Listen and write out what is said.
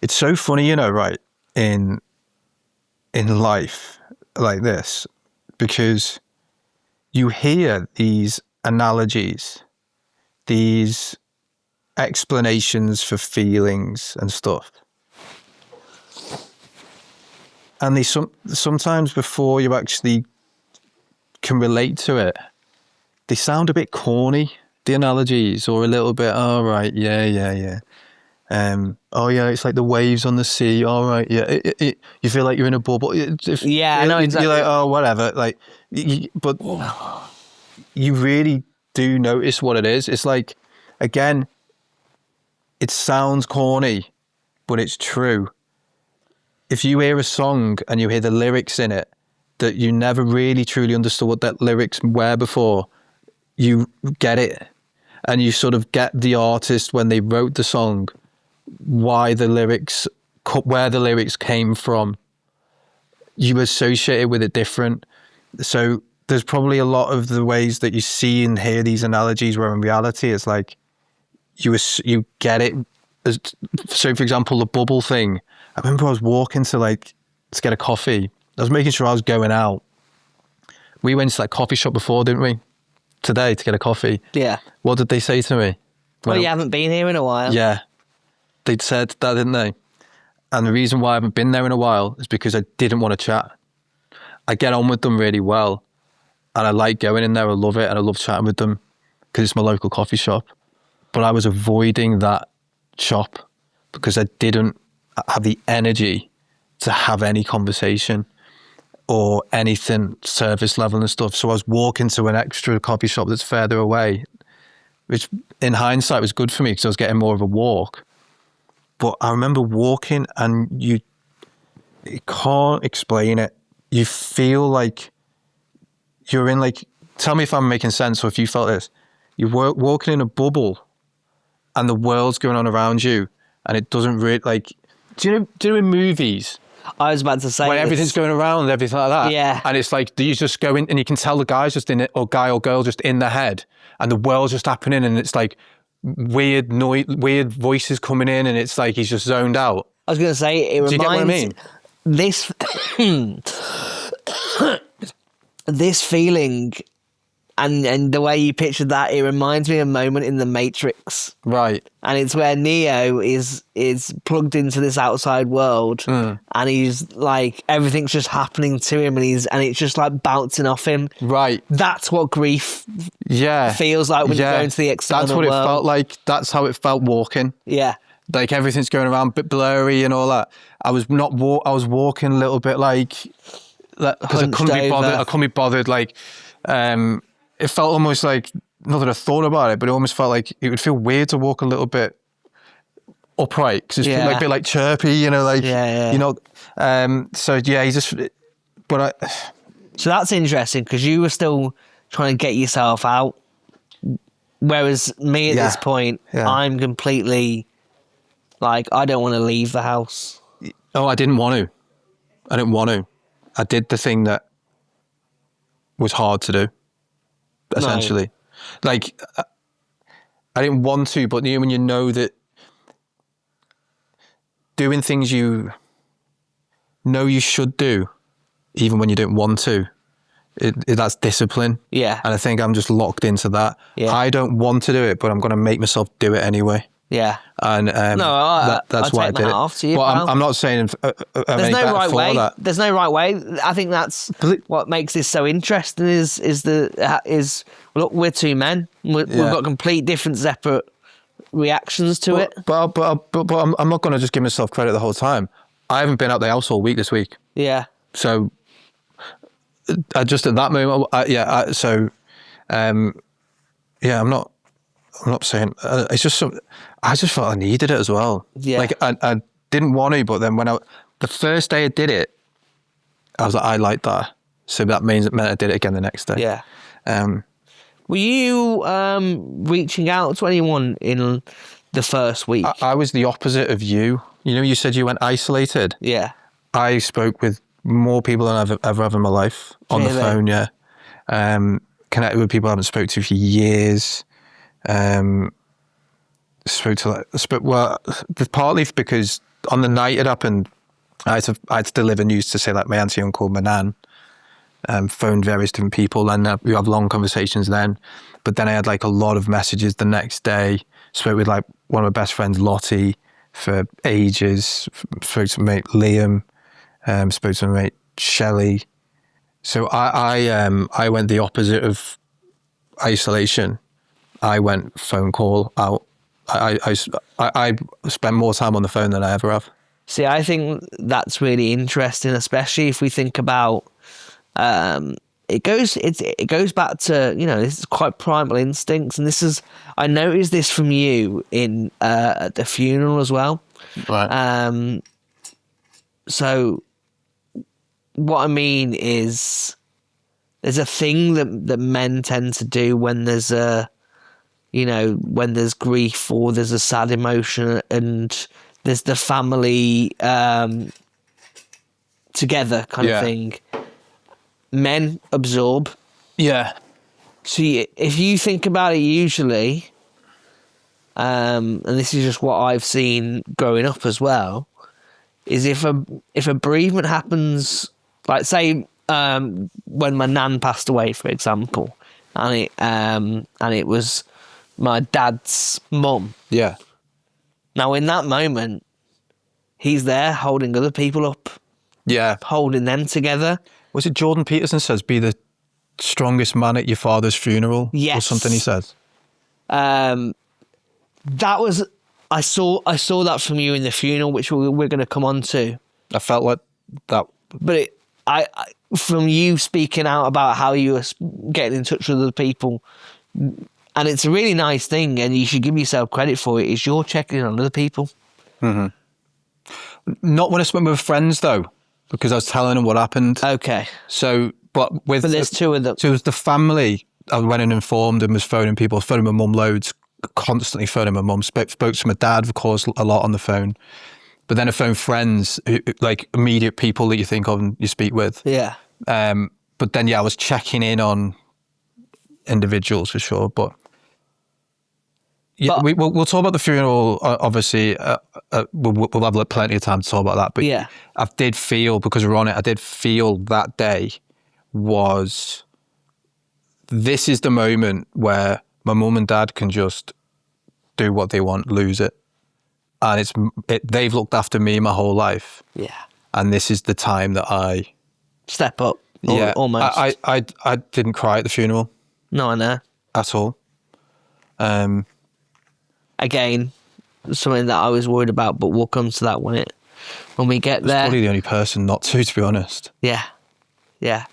It's so funny, right, in life like this, because you hear these analogies, these explanations for feelings and stuff. And sometimes before you actually can relate to it, they sound a bit corny, the analogies, or a little bit, oh, right, yeah. Oh yeah, it's like the waves on the sea. All right, yeah. You feel like you're in a bubble. I know exactly. You're like, oh, whatever. Like, but you really do notice what it is. It's like, again, it sounds corny, but it's true. If you hear a song and you hear the lyrics in it that you never really truly understood what that lyrics were before, you get it, and you sort of get the artist when they wrote the song, where the lyrics came from. You associate it with it different. So there's probably a lot of the ways that you see and hear these analogies where in reality it's like you get it. So for example, the bubble thing, I remember I was walking to get a coffee. I was making sure I was going out. We went to that coffee shop before, didn't we? Today to get a coffee. Yeah. What did they say to me? Well, you haven't been here in a while. Yeah. They'd said that, didn't they? And the reason why I haven't been there in a while is because I didn't want to chat. I get on with them really well. And I like going in there. I love it. And I love chatting with them because it's my local coffee shop. But I was avoiding that shop because I didn't have the energy to have any conversation or anything service level and stuff. So I was walking to an extra coffee shop that's further away, which in hindsight was good for me because I was getting more of a walk. But I remember walking and you can't explain it. You feel like you're in tell me if I'm making sense or if you felt this. You're walking in a bubble and the world's going on around you and it doesn't really do you know in movies? I was about to say when everything's going around and everything like that. Yeah. And it's like you just go in and you can tell the guy's just in it, or guy or girl just in their head, and the world's just happening, and it's like weird noise, weird voices coming in, and it's like he's just zoned out. I was going to say, it reminds... Do you get what I mean? This feeling and the way you pictured that, it reminds me of a moment in The Matrix. Right. And it's where Neo is plugged into this outside world, and he's like, everything's just happening to him, and it's just like bouncing off him. Right. That's what grief feels like when you go into the external world. That's what it felt like. That's how it felt walking. Yeah. Like everything's going around, a bit blurry and all that. I was walking a little bit because I couldn't be bothered. It felt almost like, not that I thought about it, but it almost felt like it would feel weird to walk a little bit upright because it's a bit chirpy, you know. So yeah, So that's interesting because you were still trying to get yourself out, whereas me at this point, I'm completely I don't want to leave the house. Oh, I didn't want to. I did the thing that was hard to do. Essentially, I didn't want to, but when you know that doing things you know you should do, even when you don't want to, that's discipline. Yeah. And I think I'm just locked into that. Yeah. I don't want to do it, but I'm going to make myself do it anyway. Yeah. And that's why I did it. But I'm not saying there's no right way. That. There's no right way. I think that's what makes this so interesting. Is look, we're two men. We've got complete different, separate reactions to it. But I'm not going to just give myself credit the whole time. I haven't been out the house all week this week. Yeah. So just at that moment, I'm not saying it's just I just felt I needed it as well. Yeah. I didn't want to, but then the first day I did it, I was like, I like that. So that meant I did it again the next day. Yeah. Were you reaching out to anyone in the first week? I was the opposite of you. You know, you said you went isolated. Yeah. I spoke with more people than I've ever had in my life on the phone. Yeah. Connected with people I haven't spoke to for years. Partly because on the night it happened, I had to deliver news to say like my auntie, uncle, my nan, phoned various different people, and we have long conversations then. But then I had like a lot of messages the next day. Spoke with like one of my best friends, Lottie, for ages. Spoke to my mate Liam. Spoke to my mate Shelley. So I went the opposite of isolation. I went phone call out. I spent more time on the phone than I ever have. See, I think that's really interesting, especially if we think about it goes back to, you know, this is quite primal instincts, and this is, I noticed this from you in at the funeral as well. Right. So what I mean is, there's a thing that men tend to do when there's when there's grief or there's a sad emotion and there's the family together kind of thing. Men absorb. Yeah. So if you think about it, usually, and this is just what I've seen growing up as well, is if a bereavement happens, like say when my nan passed away, for example, and it was my dad's mum. Yeah. Now in that moment, he's there holding other people up. Yeah. Holding them together. Was it Jordan Peterson says, be the strongest man at your father's funeral? Yes. Or something he says. That was, I saw that from you in the funeral, which we're going to come on to. I felt like that. But I from you speaking out about how you were getting in touch with other people, and it's a really nice thing, and you should give yourself credit for it, is you're checking on other people. Mm-hmm. Not when I spent with friends, though, because I was telling them what happened. Okay. So, but there's two of them. So it was the family. I went and informed and was phoning people, phoning my mum loads, constantly phoning my mum. Spoke to my dad, of course, a lot on the phone. But then I phoned friends, like immediate people that you think of and you speak with. Yeah. But then, I was checking in on individuals for sure. But yeah, we'll talk about the funeral. Obviously, we'll have plenty of time to talk about that. But yeah, I did feel, because we're on it, I did feel that day was, this is the moment where my mum and dad can just do what they want, lose it. And they've looked after me my whole life. Yeah. And this is the time that I step up. Yeah. Almost. I didn't cry at the funeral. No, I know. At all. Again, something that I was worried about, but we'll come to that when we get there. Probably the only person not to be honest. Yeah. Yeah.